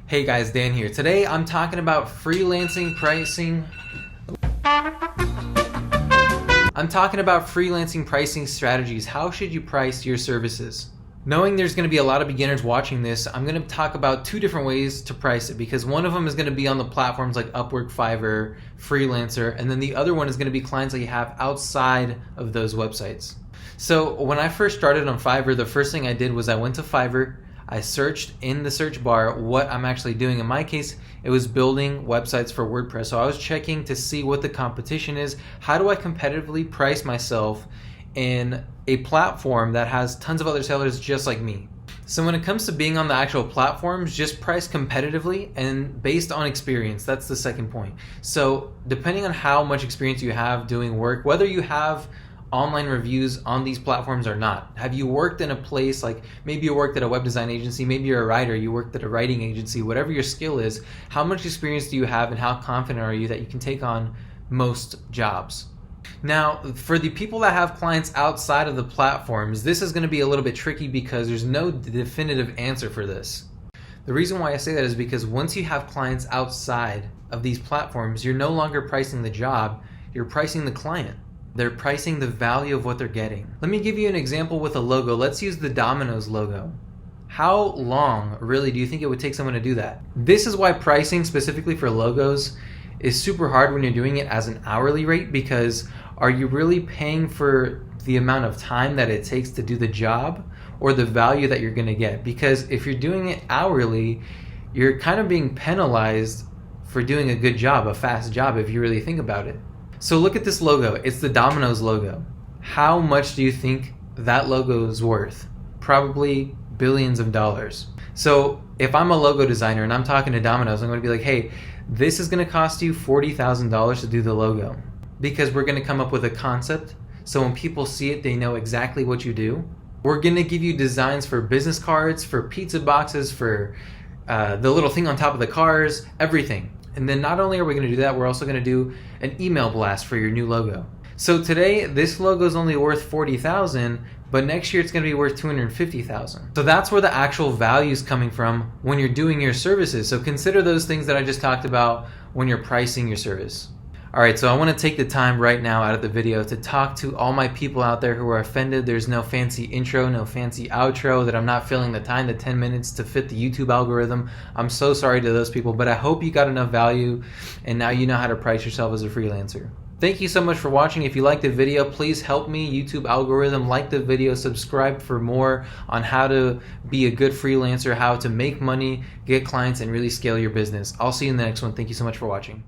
Hey guys, Dan here. Today I'm talking about freelancing pricing. I'm talking about freelancing pricing strategies. How should you price your services? Knowing there's going to be a lot of beginners watching this, I'm going to talk about two different ways to price it, because one of them is going to be on the platforms like UpWork, Fiverr, Freelancer, and then the other one is going to be clients that you have outside of those websites. So when I first started on Fiverr, the first thing I did was I went to Fiverr. I searched in the search bar what I'm actually doing. In my case, it was building websites for WordPress. So I was checking to see what the competition is. How do I competitively price myself in a platform that has tons of other sellers just like me? So when it comes to being on the actual platforms, just price competitively and based on experience. That's the second point. So depending on how much experience you have doing work, whether you have online reviews on these platforms or not. Have you worked in a place, like maybe you worked at a web design agency, maybe you're a writer, you worked at a writing agency, whatever your skill is, how much experience do you have and how confident are you that you can take on most jobs? Now, for the people that have clients outside of the platforms, this is going to be a little bit tricky because there's no definitive answer for this. The reason why I say that is because once you have clients outside of these platforms, you're no longer pricing the job, you're pricing the client. They're pricing the value of what they're getting. Let me give you an example with a logo. Let's use the Domino's logo. How long really do you think it would take someone to do that? This is why pricing specifically for logos is super hard when you're doing it as an hourly rate, because are you really paying for the amount of time that it takes to do the job or the value that you're gonna get? Because if you're doing it hourly, you're kind of being penalized for doing a good job, a fast job, if you really think about it. So look at this logo. It's the Domino's logo. How much do you think that logo is worth? Probably billions of dollars. So if I'm a logo designer and I'm talking to Domino's, I'm going to be like, hey, this is going to cost you $40,000 to do the logo, because we're going to come up with a concept. So when people see it, they know exactly what you do. We're going to give you designs for business cards, for pizza boxes, for the little thing on top of the cars, everything. And then not only are we going to do that, we're also going to do an email blast for your new logo. So today, this logo is only worth $40,000, but next year it's going to be worth $250,000. So that's where the actual value is coming from when you're doing your services. So consider those things that I just talked about when you're pricing your service. All right, so I want to take the time right now out of the video to talk to all my people out there who are offended there's no fancy intro, no fancy outro, that I'm not filling the time, the 10 minutes to fit the YouTube algorithm. I'm so sorry to those people, but I hope you got enough value and now you know how to price yourself as a freelancer. Thank you so much for watching. If you liked the video, please help me, YouTube algorithm, like the video, subscribe for more on how to be a good freelancer, how to make money, get clients, and really scale your business. I'll see you in the next one. Thank you so much for watching.